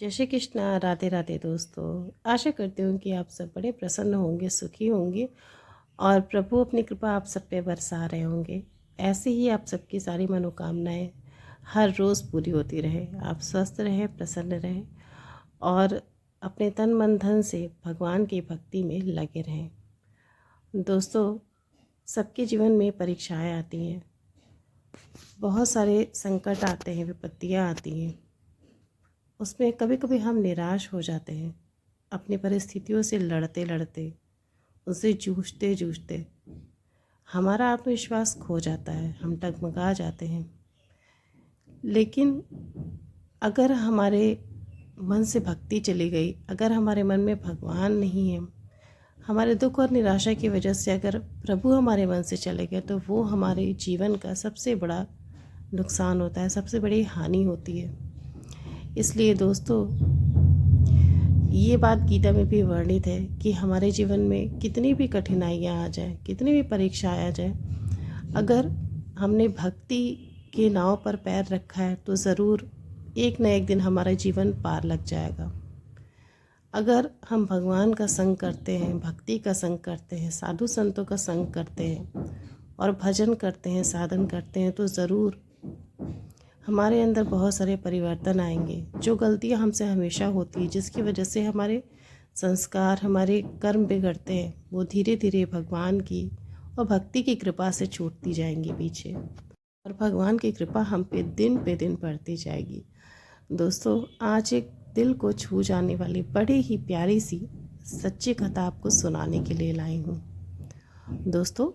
जय श्री कृष्णा। राधे राधे दोस्तों। आशा करती हूँ कि आप सब बड़े प्रसन्न होंगे, सुखी होंगे और प्रभु अपनी कृपा आप सब पे बरसा रहे होंगे। ऐसे ही आप सबकी सारी मनोकामनाएं हर रोज़ पूरी होती रहे। आप स्वस्थ रहें, प्रसन्न रहें और अपने तन मन धन से भगवान की भक्ति में लगे रहें। दोस्तों, सबके जीवन में परीक्षाएं आती हैं, बहुत सारे संकट आते हैं, विपत्तियाँ आती हैं। उसमें कभी कभी हम निराश हो जाते हैं, अपनी परिस्थितियों से लड़ते लड़ते, उनसे जूझते जूझते हमारा आत्मविश्वास खो जाता है, हम डगमगा जाते हैं। लेकिन अगर हमारे मन से भक्ति चली गई, अगर हमारे मन में भगवान नहीं है, हमारे दुख और निराशा की वजह से अगर प्रभु हमारे मन से चले गए, तो वो हमारे जीवन का सबसे बड़ा नुकसान होता है, सबसे बड़ी हानि होती है। इसलिए दोस्तों, ये बात गीता में भी वर्णित है कि हमारे जीवन में कितनी भी कठिनाइयाँ आ जाए, कितनी भी परीक्षा आ जाए, अगर हमने भक्ति के नाव पर पैर रखा है तो ज़रूर एक न एक दिन हमारा जीवन पार लग जाएगा। अगर हम भगवान का संग करते हैं, भक्ति का संग करते हैं, साधु संतों का संग करते हैं और भजन करते हैं, साधन करते हैं, तो ज़रूर हमारे अंदर बहुत सारे परिवर्तन आएंगे। जो गलतियां हमसे हमेशा होती है, जिसकी वजह से हमारे संस्कार, हमारे कर्म बिगड़ते हैं, वो धीरे धीरे भगवान की और भक्ति की कृपा से छूटती जाएंगी पीछे, और भगवान की कृपा हम पे दिन बढ़ती जाएगी। दोस्तों, आज एक दिल को छू जाने वाली बड़ी ही प्यारी सी सच्ची कथा आपको सुनाने के लिए लाई हूँ। दोस्तों,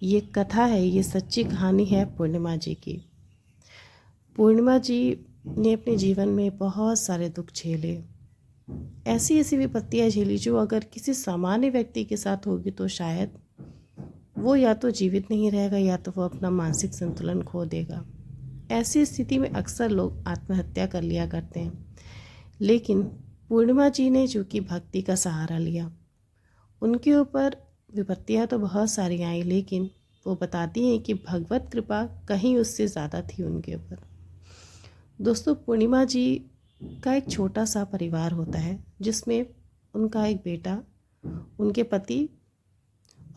ये कथा है, ये सच्ची कहानी है पूर्णिमा जी की। पूर्णिमा जी ने अपने जीवन में बहुत सारे दुख झेले, ऐसी ऐसी विपत्तियाँ झेली जो अगर किसी सामान्य व्यक्ति के साथ होगी तो शायद वो या तो जीवित नहीं रहेगा या तो वो अपना मानसिक संतुलन खो देगा। ऐसी स्थिति में अक्सर लोग आत्महत्या कर लिया करते हैं। लेकिन पूर्णिमा जी ने चूँकि भक्ति का सहारा लिया, उनके ऊपर विपत्तियाँ तो बहुत सारी आई, लेकिन वो बताती हैं कि भगवत कृपा कहीं उससे ज़्यादा थी उनके ऊपर। दोस्तों, पूर्णिमा जी का एक छोटा सा परिवार होता है, जिसमें उनका एक बेटा, उनके पति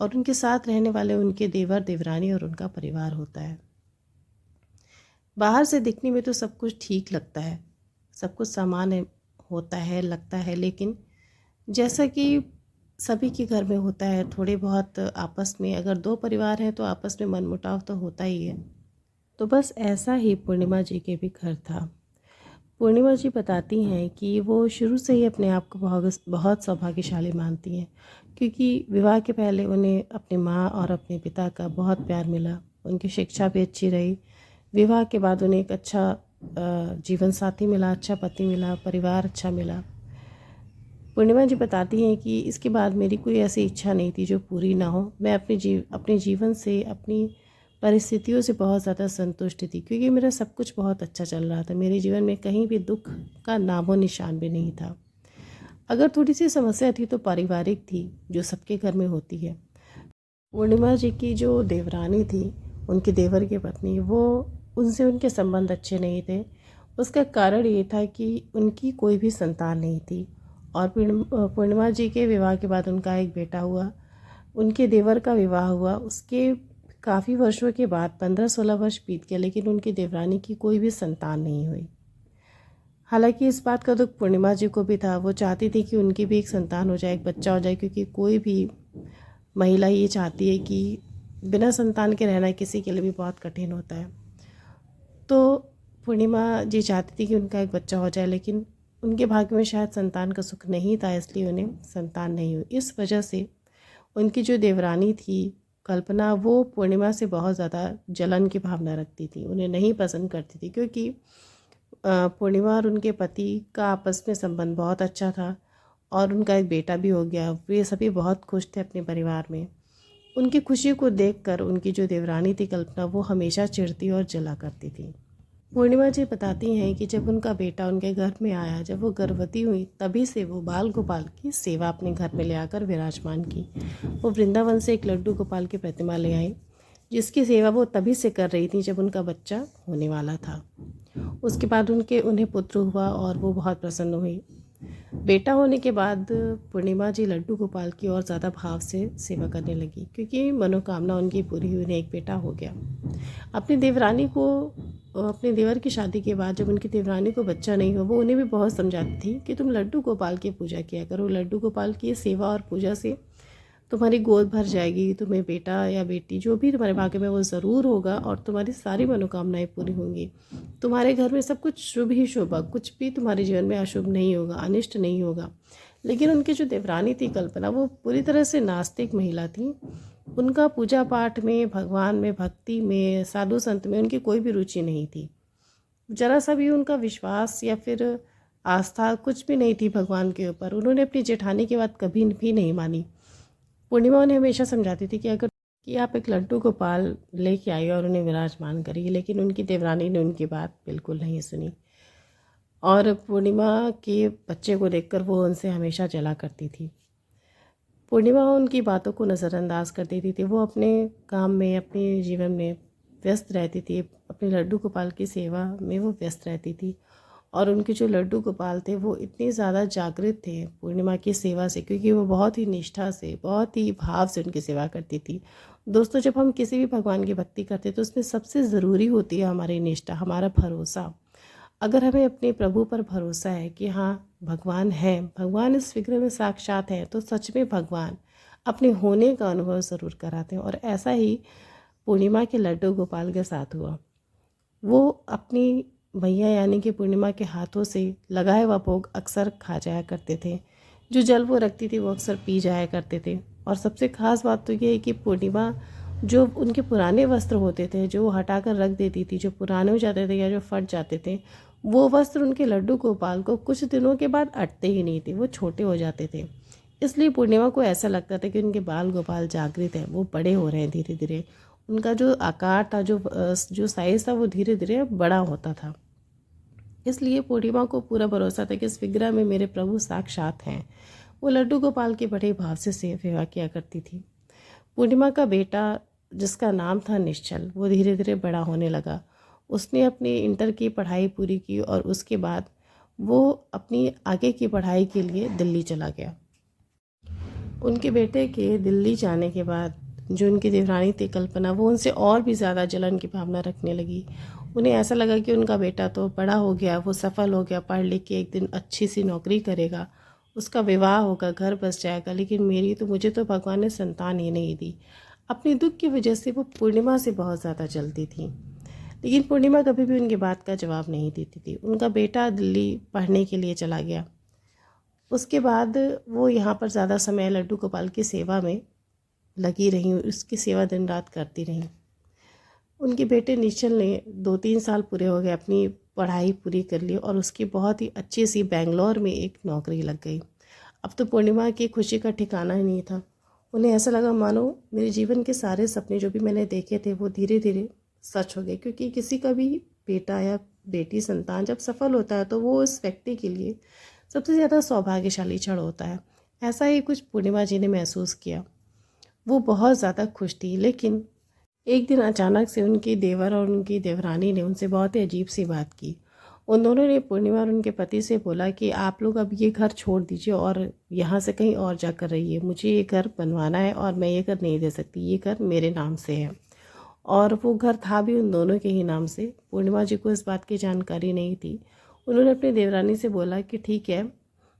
और उनके साथ रहने वाले उनके देवर देवरानी और उनका परिवार होता है। बाहर से दिखने में तो सब कुछ ठीक लगता है, सब कुछ सामान्य होता है, लगता है, लेकिन जैसा कि सभी के घर में होता है, थोड़े बहुत आपस में, अगर दो परिवार हैं तो आपस में मनमुटाव तो होता ही है। तो बस ऐसा ही पूर्णिमा जी के भी घर था। पूर्णिमा जी बताती हैं कि वो शुरू से ही अपने आप को बहुत सौभाग्यशाली मानती हैं, क्योंकि विवाह के पहले उन्हें अपनी माँ और अपने पिता का बहुत प्यार मिला, उनकी शिक्षा भी अच्छी रही। विवाह के बाद उन्हें एक अच्छा जीवन साथी मिला, अच्छा पति मिला, परिवार अच्छा मिला। पूर्णिमा जी बताती हैं कि इसके बाद मेरी कोई ऐसी इच्छा नहीं थी जो पूरी ना हो। मैं अपने जीवन से, अपनी परिस्थितियों से बहुत ज़्यादा संतुष्ट थी, क्योंकि मेरा सब कुछ बहुत अच्छा चल रहा था। मेरे जीवन में कहीं भी दुख का नामो निशान भी नहीं था। अगर थोड़ी सी समस्या थी तो पारिवारिक थी, जो सबके घर में होती है। पूर्णिमा जी की जो देवरानी थी, उनके देवर की पत्नी, वो उनसे उनके संबंध अच्छे नहीं थे। उसका कारण ये था कि उनकी कोई भी संतान नहीं थी, और पूर्णिमा जी के विवाह के बाद उनका एक बेटा हुआ। उनके देवर का विवाह हुआ, उसके काफ़ी वर्षों के बाद 15-16 वर्ष बीत गए, लेकिन उनकी देवरानी की कोई भी संतान नहीं हुई। हालांकि इस बात का दुख पूर्णिमा जी को भी था। वो चाहती थी कि उनकी भी एक संतान हो जाए, एक बच्चा हो जाए, क्योंकि कोई भी महिला ये चाहती है कि बिना संतान के रहना किसी के लिए भी बहुत कठिन होता है। तो पूर्णिमा जी चाहती थी कि उनका एक बच्चा हो जाए, लेकिन उनके भाग्य में शायद संतान का सुख नहीं था, इसलिए उन्हें संतान नहीं हुई। इस वजह से उनकी जो देवरानी थी कल्पना, वो पूर्णिमा से बहुत ज़्यादा जलन की भावना रखती थी, उन्हें नहीं पसंद करती थी, क्योंकि पूर्णिमा और उनके पति का आपस में संबंध बहुत अच्छा था और उनका एक बेटा भी हो गया। वे सभी बहुत खुश थे अपने परिवार में। उनकी खुशी को देखकर उनकी जो देवरानी थी कल्पना, वो हमेशा चिढ़ती और जला करती थी। पूर्णिमा जी बताती हैं कि जब उनका बेटा उनके घर में आया, जब वो गर्भवती हुई, तभी से वो बाल गोपाल की सेवा अपने घर में ले आकर विराजमान की। वो वृंदावन से एक लड्डू गोपाल की प्रतिमा ले आई, जिसकी सेवा वो तभी से कर रही थी जब उनका बच्चा होने वाला था। उसके बाद उन्हें पुत्र हुआ और वो बहुत प्रसन्न हुई। बेटा होने के बाद पूर्णिमा जी लड्डू गोपाल की और ज़्यादा भाव से सेवा करने लगी, क्योंकि मनोकामना उनकी पूरी हुई, उन्हें एक बेटा हो गया। अपनी देवरानी को अपने देवर की शादी के बाद जब उनकी देवरानी को बच्चा नहीं हुआ, वो उन्हें भी बहुत समझाती थी कि तुम लड्डू गोपाल की पूजा किया करो, लड्डू गोपाल की सेवा और पूजा से तुम्हारी गोद भर जाएगी, तुम्हें बेटा या बेटी जो भी तुम्हारे भाग्य में वो ज़रूर होगा और तुम्हारी सारी मनोकामनाएं पूरी होंगी। तुम्हारे घर में सब कुछ शुभ ही शुभ होगा, कुछ भी तुम्हारे जीवन में अशुभ नहीं होगा, अनिष्ट नहीं होगा। लेकिन उनकी जो देवरानी थी कल्पना, वो पूरी तरह से नास्तिक महिला थी। उनका पूजा पाठ में, भगवान में, भक्ति में, साधु संत में उनकी कोई भी रुचि नहीं थी। जरा सा भी उनका विश्वास या फिर आस्था कुछ भी नहीं थी भगवान के ऊपर। उन्होंने अपनी जेठानी की बात कभी भी नहीं मानी। पूर्णिमा उन्हें हमेशा समझाती थी कि आप एक लड्डू गोपाल लेके आइए और उन्हें विराजमान करिए, लेकिन उनकी देवरानी ने उनकी बात बिल्कुल नहीं सुनी और पूर्णिमा के बच्चे को देखकर वो उनसे हमेशा जला करती थी। पूर्णिमा उनकी बातों को नज़रअंदाज कर देती थी। वो अपने काम में, अपने जीवन में व्यस्त रहती थी, अपने लड्डू गोपाल की सेवा में वो व्यस्त रहती थी। और उनके जो लड्डू गोपाल थे वो इतने ज़्यादा जागृत थे पूर्णिमा की सेवा से, क्योंकि वो बहुत ही निष्ठा से, बहुत ही भाव से उनकी सेवा करती थी। दोस्तों, जब हम किसी भी भगवान की भक्ति करते हैं तो उसमें सबसे ज़रूरी होती है हमारी निष्ठा, हमारा भरोसा। अगर हमें अपने प्रभु पर भरोसा है कि हाँ भगवान है, भगवान इस विग्रह में साक्षात है, तो सच में भगवान अपने होने का अनुभव ज़रूर कराते हैं। और ऐसा ही पूर्णिमा के लड्डू गोपाल के साथ हुआ। वो अपनी भैया यानी कि पूर्णिमा के हाथों से लगाया हुआ भोग अक्सर खा जाया करते थे। जो जल वो रखती थी वो अक्सर पी जाया करते थे। और सबसे ख़ास बात तो ये है कि पूर्णिमा जो उनके पुराने वस्त्र होते थे, जो हटा कर रख देती थी, जो पुराने हो जाते थे या जो फट जाते थे, वो वस्त्र उनके लड्डू गोपाल को कुछ दिनों के बाद अटते ही नहीं थे, वो छोटे हो जाते थे। इसलिए पूर्णिमा को ऐसा लगता था कि उनके बाल गोपाल जागृत हैं, वो बड़े हो रहे हैं धीरे धीरे। उनका जो आकार था, जो साइज़ था, वो धीरे धीरे बड़ा होता था। इसलिए पूर्णिमा को पूरा भरोसा था कि इस विग्रह में मेरे प्रभु साक्षात हैं। वो लड्डू गोपाल के बड़े भाव से सेवा किया करती थी। पूर्णिमा का बेटा, जिसका नाम था निश्चल, वो धीरे धीरे बड़ा होने लगा। उसने अपनी इंटर की पढ़ाई पूरी की और उसके बाद वो अपनी आगे की पढ़ाई के लिए दिल्ली चला गया। उनके बेटे के दिल्ली जाने के बाद जो उनकी देवरानी थी कल्पना, वो उनसे और भी ज़्यादा जलन की भावना रखने लगी। उन्हें ऐसा लगा कि उनका बेटा तो बड़ा हो गया, वो सफल हो गया, पढ़ लिख के एक दिन अच्छी सी नौकरी करेगा, उसका विवाह होगा, घर बस जाएगा, लेकिन मुझे तो भगवान ने संतान ही नहीं दी। अपने दुख की वजह से वो पूर्णिमा से बहुत ज़्यादा जलती थी, लेकिन पूर्णिमा कभी भी उनकी बात का जवाब नहीं देती थी। उनका बेटा दिल्ली पढ़ने के लिए चला गया। उसके बाद वो यहाँ पर ज़्यादा समय लड्डू गोपाल की सेवा में लगी रही, उसकी सेवा दिन रात करती रही। उनके बेटे निश्चल ने 2-3 साल पूरे हो गए, अपनी पढ़ाई पूरी कर ली और उसकी बहुत ही अच्छी सी बेंगलोर में एक नौकरी लग गई। अब तो पूर्णिमा की खुशी का ठिकाना ही नहीं था। उन्हें ऐसा लगा मानो मेरे जीवन के सारे सपने जो भी मैंने देखे थे वो धीरे धीरे सच हो गए, क्योंकि किसी का भी बेटा या बेटी संतान जब सफल होता है तो वो उस व्यक्ति के लिए सबसे ज़्यादा सौभाग्यशाली क्षण होता है। ऐसा ही कुछ पूर्णिमा जी ने महसूस किया। वो बहुत ज़्यादा खुश थी, लेकिन एक दिन अचानक से उनकी देवर और उनकी देवरानी ने उनसे बहुत ही अजीब सी बात की। उन दोनों ने पूर्णिमा और उनके पति से बोला कि आप लोग अब ये घर छोड़ दीजिए और यहाँ से कहीं और जाकर रहिए। मुझे ये घर बनवाना है और मैं ये घर नहीं दे सकती, ये घर मेरे नाम से है। और वो घर था भी उन दोनों के ही नाम से। पूर्णिमा जी को इस बात की जानकारी नहीं थी। उन्होंने अपनी देवरानी से बोला कि ठीक है,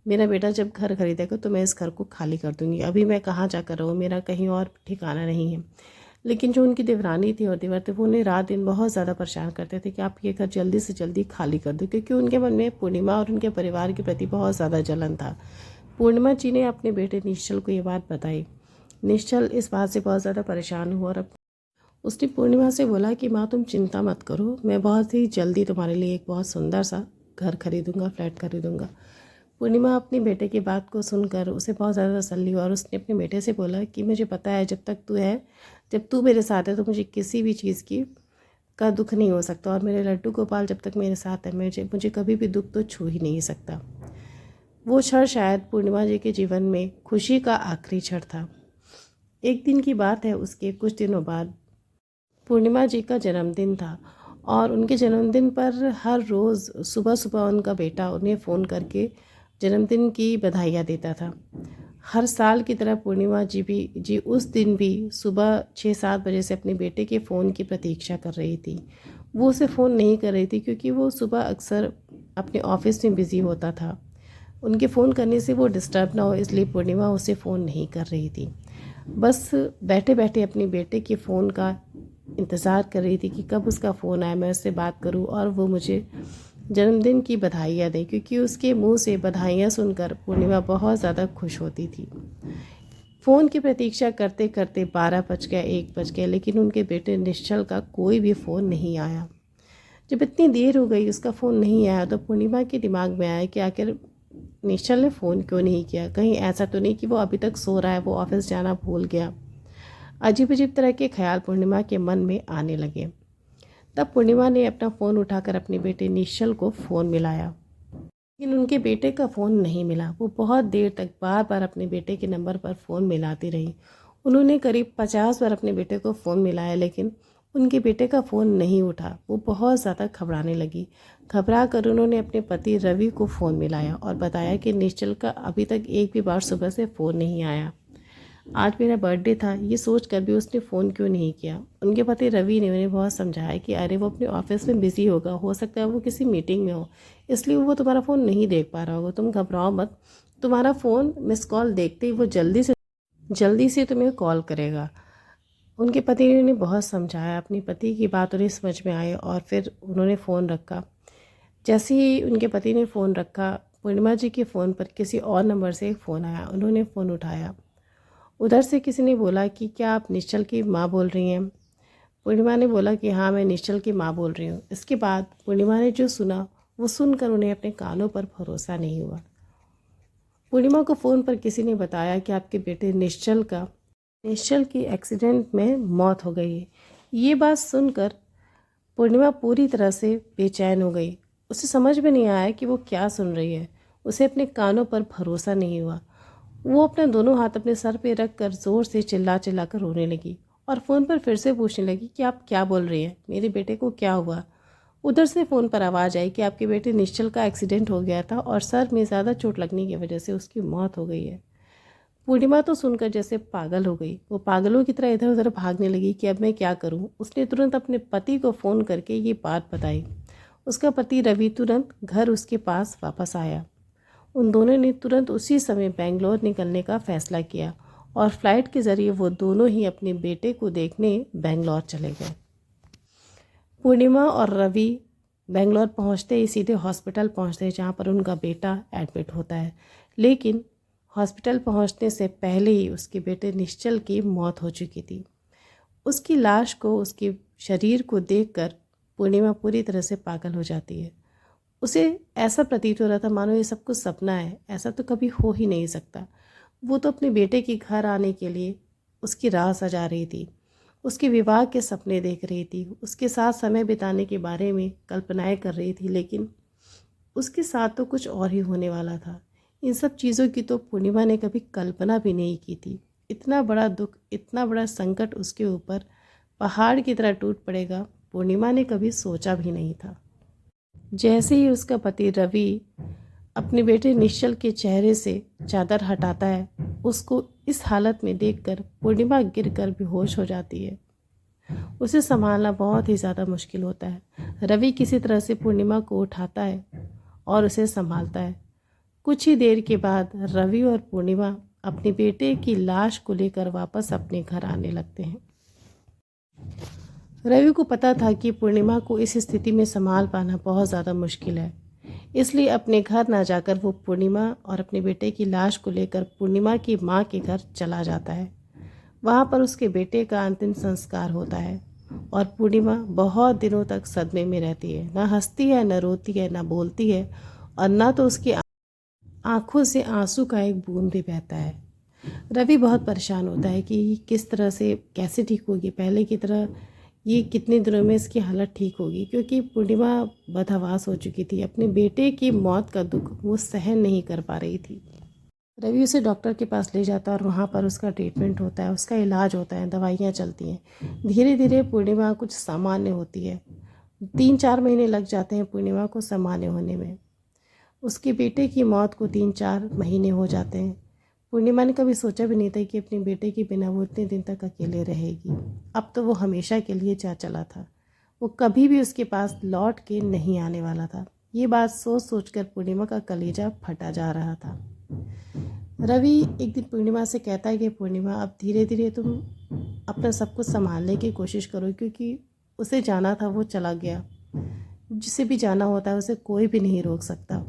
मेरा बेटा जब घर खरीदेगा तो मैं इस घर को खाली कर दूँगी। अभी मैं कहाँ जाकर रहूँ, मेरा कहीं और ठिकाना नहीं है। लेकिन जो उनकी देवरानी थी और देवर थे, वो उन्हें रात दिन बहुत ज़्यादा परेशान करते थे कि आप ये घर जल्दी से जल्दी खाली कर दो, क्योंकि उनके मन में पूर्णिमा और उनके परिवार के प्रति बहुत ज़्यादा जलन था। पूर्णिमा जी ने अपने बेटे निश्चल को ये बात बताई। निश्चल इस बात से बहुत ज़्यादा परेशान हुआ और उसने पूर्णिमा से बोला कि माँ तुम चिंता मत करो, मैं बहुत ही जल्दी तुम्हारे लिए एक बहुत सुंदर सा घर खरीदूँगा, फ्लैट खरीदूँगा। पूर्णिमा अपने बेटे की बात को सुनकर उसे बहुत ज़्यादा तसल्ली हुआ और उसने अपने बेटे से बोला कि मुझे पता है जब तू मेरे साथ है तो मुझे किसी भी चीज़ की का दुख नहीं हो सकता, और मेरे लड्डू गोपाल जब तक मेरे साथ है मुझे कभी भी दुख तो छू ही नहीं सकता। वो क्षण शायद पूर्णिमा जी के जीवन में खुशी का आखिरी क्षण था। एक दिन की बात है, उसके कुछ दिनों बाद पूर्णिमा जी का जन्मदिन था और उनके जन्मदिन पर हर रोज़ सुबह सुबह उनका बेटा उन्हें फ़ोन करके जन्मदिन की बधाइयाँ देता था। हर साल की तरह पूर्णिमा जी उस दिन भी सुबह 6-7 बजे से अपने बेटे के फ़ोन की प्रतीक्षा कर रही थी। वो उसे फ़ोन नहीं कर रही थी क्योंकि वो सुबह अक्सर अपने ऑफ़िस में बिज़ी होता था। उनके फ़ोन करने से वो डिस्टर्ब ना हो इसलिए पूर्णिमा उसे फ़ोन नहीं कर रही थी। बस बैठे-बैठे अपने बेटे के फ़ोन का इंतज़ार कर रही थी कि कब उसका फ़ोन आए, मैं उससे बात करूं और वो मुझे जन्मदिन की बधाइयाँ दे, क्योंकि उसके मुंह से बधाइयाँ सुनकर पूर्णिमा बहुत ज़्यादा खुश होती थी। फ़ोन की प्रतीक्षा करते करते 12 बज गया, 1 बज गया, लेकिन उनके बेटे निश्चल का कोई भी फ़ोन नहीं आया। जब इतनी देर हो गई उसका फ़ोन नहीं आया तो पूर्णिमा के दिमाग में आया कि आखिर निश्चल ने फ़ोन क्यों नहीं किया। कहीं ऐसा तो नहीं कि वो अभी तक सो रहा है, वो ऑफिस जाना भूल गया। अजीब अजीब तरह के ख्याल पूर्णिमा के मन में आने लगे। तब पूर्णिमा ने अपना फ़ोन उठाकर अपने बेटे निश्चल को फ़ोन मिलाया, लेकिन उनके बेटे का फ़ोन नहीं मिला। वो बहुत देर तक बार बार अपने बेटे के नंबर पर फ़ोन मिलाती रही। उन्होंने करीब 50 बार अपने बेटे को फ़ोन मिलाया, लेकिन उनके बेटे का फ़ोन नहीं उठा। वो बहुत ज़्यादा घबराने लगी। घबरा कर उन्होंने अपने पति रवि को फ़ोन मिलाया और बताया कि निश्चल का अभी तक एक भी बार सुबह से फ़ोन नहीं आया। आज मेरा बर्थडे था, ये सोच कर भी उसने फ़ोन क्यों नहीं किया। उनके पति रवि ने उन्हें बहुत समझाया कि अरे वो अपने ऑफिस में बिज़ी होगा, हो सकता है वो किसी मीटिंग में हो, इसलिए वो तुम्हारा फ़ोन नहीं देख पा रहा होगा। तुम घबराओ मत, तुम्हारा फ़ोन मिस कॉल देखते ही वो जल्दी से तुम्हें कॉल करेगा। उनके पति ने उन्हें बहुत समझाया, अपनी पति की बात उन्हें समझ में आई और फिर उन्होंने फ़ोन रखा। जैसे ही उनके पति ने फ़ोन रखा, पूर्णिमा जी के फ़ोन पर किसी और नंबर से एक फ़ोन आया। उन्होंने फ़ोन उठाया। उधर से किसी ने बोला कि क्या आप निश्चल की माँ बोल रही हैं। पूर्णिमा ने बोला कि हाँ, मैं निश्चल की माँ बोल रही हूँ। इसके बाद पूर्णिमा ने जो सुना वो सुनकर उन्हें अपने कानों पर भरोसा नहीं हुआ। पूर्णिमा को फ़ोन पर किसी ने बताया कि आपके बेटे निश्चल की एक्सीडेंट में मौत हो गई है। ये बात सुनकर पूर्णिमा पूरी तरह से बेचैन हो गई। उसे समझ में नहीं आया कि वो क्या सुन रही है। उसे अपने कानों पर भरोसा नहीं हुआ। वो अपने दोनों हाथ अपने सर पे रख कर ज़ोर से चिल्ला चिल्ला कर रोने लगी और फ़ोन पर फिर से पूछने लगी कि आप क्या बोल रही हैं, मेरे बेटे को क्या हुआ। उधर से फ़ोन पर आवाज़ आई कि आपके बेटे निश्चल का एक्सीडेंट हो गया था और सर में ज़्यादा चोट लगने की वजह से उसकी मौत हो गई है। पूर्णिमा तो सुनकर जैसे पागल हो गई। वो पागलों की तरह इधर उधर भागने लगी कि अब मैं क्या करूं। उसने तुरंत अपने पति को फ़ोन करके ये बात बताई। उसका पति रवि तुरंत घर उसके पास वापस आया। उन दोनों ने तुरंत उसी समय बेंगलोर निकलने का फ़ैसला किया और फ्लाइट के ज़रिए वो दोनों ही अपने बेटे को देखने बेंगलोर चले गए। पूर्णिमा और रवि बेंगलोर पहुंचते ही सीधे हॉस्पिटल पहुंचते हैं जहां पर उनका बेटा एडमिट होता है, लेकिन हॉस्पिटल पहुंचने से पहले ही उसके बेटे निश्चल की मौत हो चुकी थी। उसकी लाश को, उसके शरीर को देखकर पूर्णिमा पूरी तरह से पागल हो जाती है। उसे ऐसा प्रतीत हो रहा था मानो ये सब कुछ सपना है, ऐसा तो कभी हो ही नहीं सकता। वो तो अपने बेटे के घर आने के लिए उसकी राह सजा रही थी, उसके विवाह के सपने देख रही थी, उसके साथ समय बिताने के बारे में कल्पनाएं कर रही थी, लेकिन उसके साथ तो कुछ और ही होने वाला था। इन सब चीज़ों की तो पूर्णिमा ने कभी कल्पना भी नहीं की थी। इतना बड़ा दुख, इतना बड़ा संकट उसके ऊपर पहाड़ की तरह टूट पड़ेगा, पूर्णिमा ने कभी सोचा भी नहीं था। जैसे ही उसका पति रवि अपने बेटे निश्चल के चेहरे से चादर हटाता है, उसको इस हालत में देखकर पूर्णिमा गिरकर बेहोश हो जाती है। उसे संभालना बहुत ही ज़्यादा मुश्किल होता है। रवि किसी तरह से पूर्णिमा को उठाता है और उसे संभालता है। कुछ ही देर के बाद रवि और पूर्णिमा अपने बेटे की लाश को लेकर वापस अपने घर आने लगते हैं। रवि को पता था कि पूर्णिमा को इस स्थिति में संभाल पाना बहुत ज़्यादा मुश्किल है, इसलिए अपने घर ना जाकर वो पूर्णिमा और अपने बेटे की लाश को लेकर पूर्णिमा की माँ के घर चला जाता है। वहाँ पर उसके बेटे का अंतिम संस्कार होता है और पूर्णिमा बहुत दिनों तक सदमे में रहती है। ना हंसती है, न रोती है, न बोलती है और ना तो उसकी आंखों से आंसू का एक बूंद भी बहता है। रवि बहुत परेशान होता है कि किस तरह से, कैसे ठीक होगी, पहले की तरह ये कितने दिनों में इसकी हालत ठीक होगी, क्योंकि पूर्णिमा बदहवास हो चुकी थी। अपने बेटे की मौत का दुख वो सहन नहीं कर पा रही थी। रवि उसे डॉक्टर के पास ले जाता है और वहाँ पर उसका ट्रीटमेंट होता है, उसका इलाज होता है, दवाइयाँ चलती हैं। धीरे धीरे पूर्णिमा कुछ सामान्य होती है। 3-4 महीने लग जाते हैं पूर्णिमा को सामान्य होने में। उसके बेटे की मौत को 3-4 महीने हो जाते हैं। पूर्णिमा ने कभी सोचा भी नहीं था कि अपने बेटे के बिना वो इतने दिन तक अकेले रहेगी। अब तो वो हमेशा के लिए जा चला था। वो कभी भी उसके पास लौट के नहीं आने वाला था। ये बात सोच सोच कर पूर्णिमा का कलेजा फटा जा रहा था। रवि एक दिन पूर्णिमा से कहता है कि पूर्णिमा, अब धीरे धीरे तुम अपना सब कुछ संभालने की कोशिश करो, क्योंकि उसे जाना था वो चला गया। जिसे भी जाना होता है उसे कोई भी नहीं रोक सकता।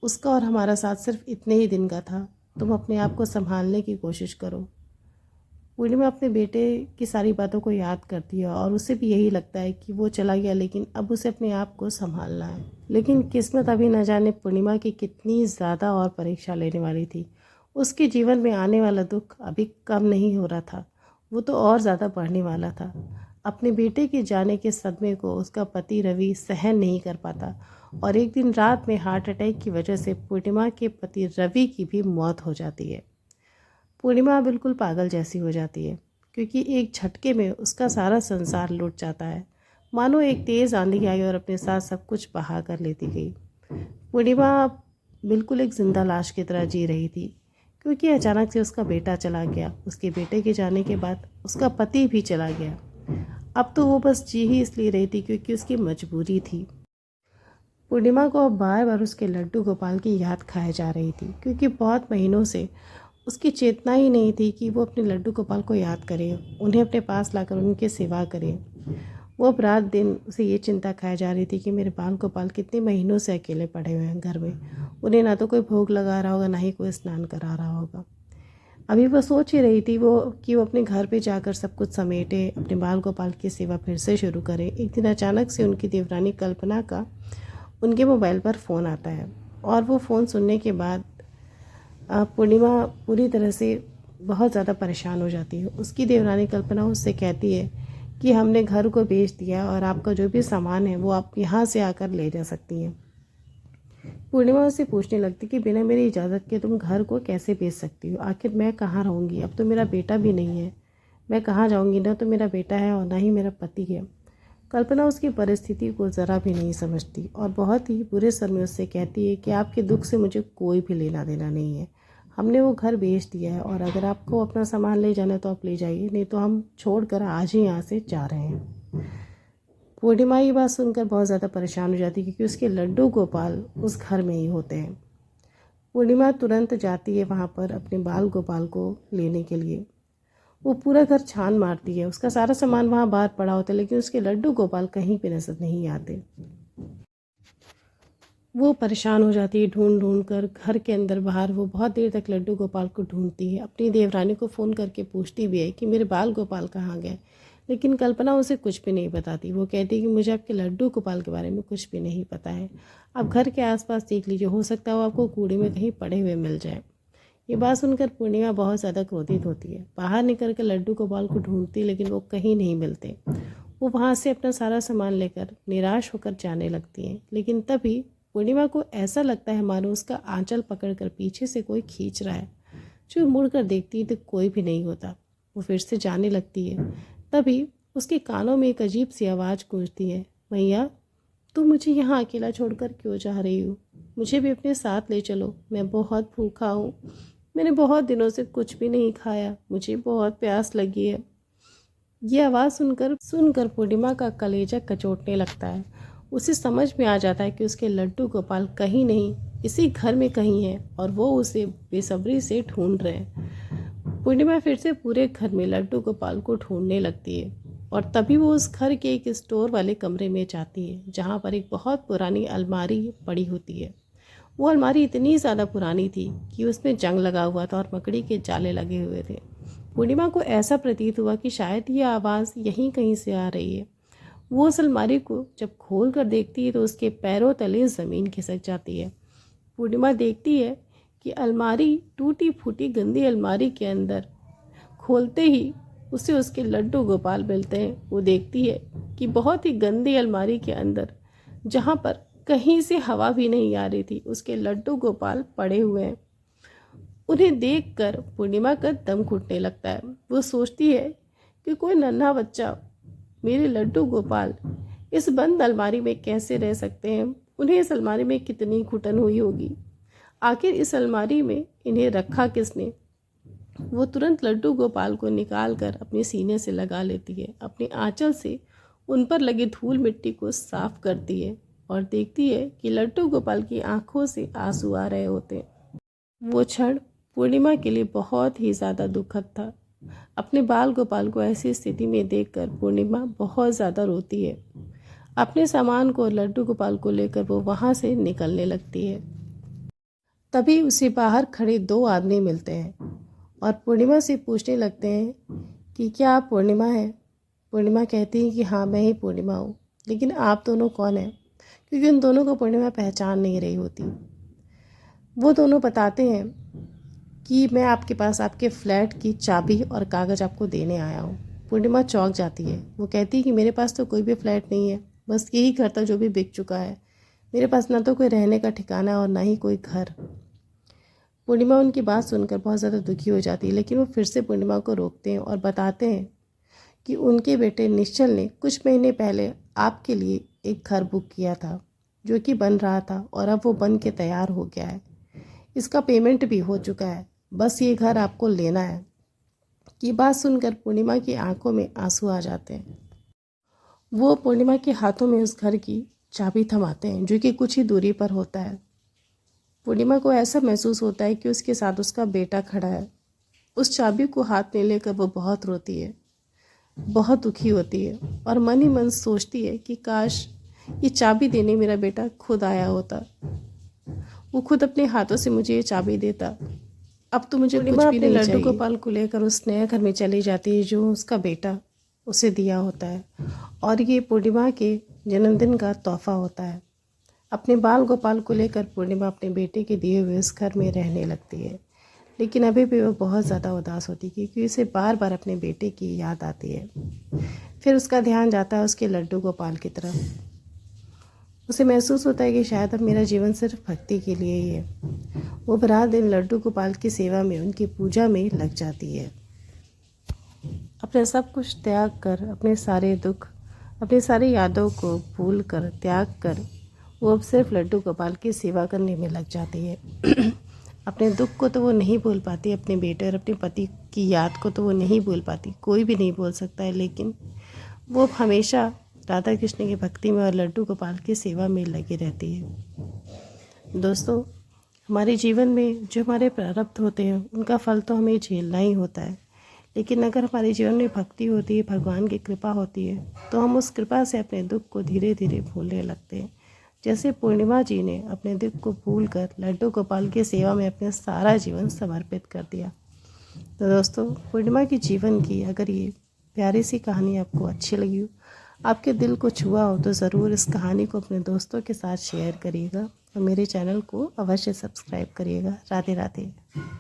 उसका और हमारा साथ सिर्फ इतने ही दिन का था। तुम अपने आप को संभालने की कोशिश करो। पूर्णिमा अपने बेटे की सारी बातों को याद करती है और उसे भी यही लगता है कि वो चला गया, लेकिन अब उसे अपने आप को संभालना है। लेकिन किस्मत अभी न जाने पूर्णिमा की कितनी ज़्यादा और परीक्षा लेने वाली थी। उसके जीवन में आने वाला दुख अभी कम नहीं हो रहा था, वो तो और ज़्यादा बढ़ने वाला था। अपने बेटे के जाने के सदमे को उसका पति रवि सहन नहीं कर पाता और एक दिन रात में हार्ट अटैक की वजह से पूर्णिमा के पति रवि की भी मौत हो जाती है। पूर्णिमा बिल्कुल पागल जैसी हो जाती है, क्योंकि एक झटके में उसका सारा संसार लुट जाता है। मानो एक तेज़ आंधी आई और अपने साथ सब कुछ बहा कर लेती गई। पूर्णिमा बिल्कुल एक जिंदा लाश की तरह जी रही थी, क्योंकि अचानक से उसका बेटा चला गया। उसके बेटे के जाने के बाद उसका पति भी चला गया। अब तो वो बस जी ही इसलिए रही थी क्योंकि उसकी मजबूरी थी। पूर्णिमा को अब बार बार उसके लड्डू गोपाल की याद खाए जा रही थी, क्योंकि बहुत महीनों से उसकी चेतना ही नहीं थी कि वो अपने लड्डू गोपाल को याद करे, उन्हें अपने पास लाकर उनकी सेवा करे। वो अब रात दिन उसे ये चिंता खाई जा रही थी कि मेरे बाल गोपाल कितने महीनों से अकेले पड़े हुए हैं घर में। उन्हें ना तो कोई भोग लगा रहा होगा, ना ही कोई स्नान करा रहा होगा। अभी वो सोच ही रही थी कि वो अपने घर पे जाकर सब कुछ समेटे, अपने बाल गोपाल की सेवा फिर से शुरू करे। एक दिन अचानक से उनकी देवरानी कल्पना का उनके मोबाइल पर फ़ोन आता है और वो फ़ोन सुनने के बाद पूर्णिमा पूरी तरह से बहुत ज़्यादा परेशान हो जाती है। उसकी देवरानी कल्पना उससे कहती है कि हमने घर को बेच दिया और आपका जो भी सामान है वो आप यहाँ से आकर ले जा सकती हैं। पूर्णिमा उससे पूछने लगती कि बिना मेरी इजाज़त के तुम घर को कैसे बेच सकती हो? आखिर मैं कहाँ रहूँगी? अब तो मेरा बेटा भी नहीं है, मैं कहाँ जाऊँगी? ना तो मेरा बेटा है और ना ही मेरा पति है। कल्पना उसकी परिस्थिति को ज़रा भी नहीं समझती और बहुत ही बुरे स्वर में उससे कहती है कि आपके दुख से मुझे कोई भी लेना देना नहीं है। हमने वो घर बेच दिया है और अगर आपको अपना सामान ले जाना है तो आप ले जाइए, नहीं तो हम छोड़कर आज ही यहाँ से जा रहे हैं। पूर्णिमा ये बात सुनकर बहुत ज़्यादा परेशान हो जाती है, क्योंकि उसके लड्डू गोपाल उस घर में ही होते हैं। पूर्णिमा तुरंत जाती है वहाँ पर अपने बाल गोपाल को लेने के लिए। वो पूरा घर छान मारती है, उसका सारा सामान वहाँ बाहर पड़ा होता है, लेकिन उसके लड्डू गोपाल कहीं पे नजर नहीं आते। वो परेशान हो जाती है ढूंढ ढूंढ कर, घर के अंदर बाहर वो बहुत देर तक लड्डू गोपाल को ढूंढती है। अपनी देवरानी को फ़ोन करके पूछती भी है कि मेरे बाल गोपाल कहाँ गए, लेकिन कल्पना उसे कुछ भी नहीं बताती। वो कहती है कि मुझे आपके लड्डू गोपाल के बारे में कुछ भी नहीं पता है, आप घर के आसपास देख लीजिए, हो सकता है वो आपको कूड़े में कहीं पड़े हुए मिल जाए। ये बात सुनकर पूर्णिमा बहुत ज़्यादा क्रोधित होती है। बाहर निकल कर लड्डू गोपाल को ढूंढती, लेकिन वो कहीं नहीं मिलते। वो वहाँ से अपना सारा सामान लेकर निराश होकर जाने लगती हैं। लेकिन तभी पूर्णिमा को ऐसा लगता है मानो उसका आंचल पकड़कर पीछे से कोई खींच रहा है। जो मुड़कर देखती है तो कोई भी नहीं होता। वो फिर से जाने लगती है। तभी उसके कानों में एक अजीब सी आवाज़ गूंजती है, मैया, तुम मुझे यहाँ अकेला छोड़कर क्यों जा रही हो? मुझे भी अपने साथ ले चलो, मैं बहुत भूखा हूँ, मैंने बहुत दिनों से कुछ भी नहीं खाया, मुझे बहुत प्यास लगी है। ये आवाज़ सुनकर पूर्णिमा का कलेजा कचोटने लगता है। उसे समझ में आ जाता है कि उसके लड्डू गोपाल कहीं नहीं, इसी घर में कहीं है और वो उसे बेसब्री से ढूंढ रहे हैं। पूर्णिमा फिर से पूरे घर में लड्डू गोपाल को ढूंढने लगती है और तभी वो उस घर के एक स्टोर वाले कमरे में जाती है, जहाँ पर एक बहुत पुरानी अलमारी पड़ी होती है। वो अलमारी इतनी ज़्यादा पुरानी थी कि उसमें जंग लगा हुआ था और मकड़ी के जाले लगे हुए थे। पूर्णिमा को ऐसा प्रतीत हुआ कि शायद ये आवाज़ यहीं कहीं से आ रही है। वो उस अलमारी को जब खोल कर देखती है तो उसके पैरों तले ज़मीन खिसक जाती है। पूर्णिमा देखती है कि अलमारी, टूटी फूटी गंदी अलमारी के अंदर खोलते ही उसे उसके लड्डू गोपाल मिलते हैं। वो देखती है कि बहुत ही गंदी अलमारी के अंदर, जहाँ पर कहीं से हवा भी नहीं आ रही थी, उसके लड्डू गोपाल पड़े हुए हैं। उन्हें देखकर पूर्णिमा का दम घुटने लगता है। वो सोचती है कि कोई नन्हा बच्चा मेरे लड्डू गोपाल इस बंद अलमारी में कैसे रह सकते हैं? उन्हें इस अलमारी में कितनी घुटन हुई होगी। आखिर इस अलमारी में इन्हें रखा किसने? वो तुरंत लड्डू गोपाल को निकाल कर अपने सीने से लगा लेती है, अपने आंचल से उन पर लगी धूल मिट्टी को साफ करती है और देखती है कि लड्डू गोपाल की आंखों से आंसू आ रहे होते हैं। वो क्षण पूर्णिमा के लिए बहुत ही ज़्यादा दुखद था। अपने बाल गोपाल को ऐसी स्थिति में देखकर पूर्णिमा बहुत ज़्यादा रोती है। अपने सामान को लड्डू गोपाल को लेकर वो वहाँ से निकलने लगती है। तभी उसे बाहर खड़े दो आदमी मिलते हैं और पूर्णिमा से पूछने लगते हैं कि क्या आप पूर्णिमा हैं? पूर्णिमा कहती है कि हाँ, मैं ही पूर्णिमा हूँ। लेकिन आप दोनों कौन हैं? क्योंकि उन दोनों को पूर्णिमा पहचान नहीं रही होती। वो दोनों बताते हैं कि मैं आपके पास आपके फ्लैट की चाबी और कागज़ आपको देने आया हूँ। पूर्णिमा चौंक जाती है। वो कहती है कि मेरे पास तो कोई भी फ्लैट नहीं है, बस यही घर था जो भी बिक चुका है। मेरे पास ना तो कोई रहने का ठिकाना और ना ही कोई घर। पूर्णिमा उनकी बात सुनकर बहुत ज़्यादा दुखी हो जाती है, लेकिन वो फिर से पूर्णिमा को रोकते हैं और बताते हैं कि उनके बेटे निश्चल ने कुछ महीने पहले आपके लिए एक घर बुक किया था जो कि बन रहा था और अब वो बन के तैयार हो गया है। इसका पेमेंट भी हो चुका है, बस ये घर आपको लेना है। ये बात सुनकर पूर्णिमा की आंखों में आंसू आ जाते हैं। वो पूर्णिमा के हाथों में उस घर की चाबी थमाते हैं जो कि कुछ ही दूरी पर होता है। पूर्णिमा को ऐसा महसूस होता है कि उसके साथ उसका बेटा खड़ा है। उस चाबी को हाथ में लेकर वो बहुत रोती है, बहुत दुखी होती है और मन ही मन सोचती है कि काश ये चाबी देने मेरा बेटा खुद आया होता। वो खुद अपने हाथों से मुझे ये चाबी देता। अब तो मुझे कुछ भी नहीं चाहिए। पूर्णिमा अपने लड्डू गोपाल को लेकर उस नए घर में चली जाती है जो उसका बेटा उसे दिया होता है और ये पूर्णिमा के जन्मदिन का तोहफा होता है। अपने बाल गोपाल को लेकर पूर्णिमा अपने बेटे के दिए हुए उस घर में रहने लगती है, लेकिन अभी भी वो बहुत ज़्यादा उदास होती है क्योंकि उसे बार बार अपने बेटे की याद आती है। फिर उसका ध्यान जाता है उसके लड्डू गोपाल की तरफ। उसे महसूस होता है कि शायद अब मेरा जीवन सिर्फ भक्ति के लिए ही है। वो रात दिन लड्डू गोपाल की सेवा में, उनकी पूजा में लग जाती है। अपने सब कुछ त्याग कर, अपने सारे दुख, अपनी सारी यादों को भूल कर, त्याग कर वो अब सिर्फ लड्डू गोपाल की सेवा करने में लग जाती है। अपने दुख को तो वो नहीं भूल पाती, अपने बेटे और अपने पति की याद को तो वो नहीं भूल पाती, कोई भी नहीं भूल सकता है, लेकिन वो हमेशा राधा कृष्ण की भक्ति में और लड्डू गोपाल की सेवा में लगी रहती है। दोस्तों, हमारे जीवन में जो हमारे प्रारब्ध होते हैं उनका फल तो हमें झेलना ही होता है, लेकिन अगर हमारे जीवन में भक्ति होती है, भगवान की कृपा होती है, तो हम उस कृपा से अपने दुख को धीरे धीरे भूलने लगते हैं। जैसे पूर्णिमा जी ने अपने दुख को भूलकर लड्डू गोपाल की सेवा में अपना सारा जीवन समर्पित कर दिया। तो दोस्तों, पूर्णिमा की जीवन की अगर ये प्यारी सी कहानी आपको अच्छी लगी हो, आपके दिल को छुआ हो, तो ज़रूर इस कहानी को अपने दोस्तों के साथ शेयर करिएगा और मेरे चैनल को अवश्य सब्सक्राइब करिएगा। राधे राधे।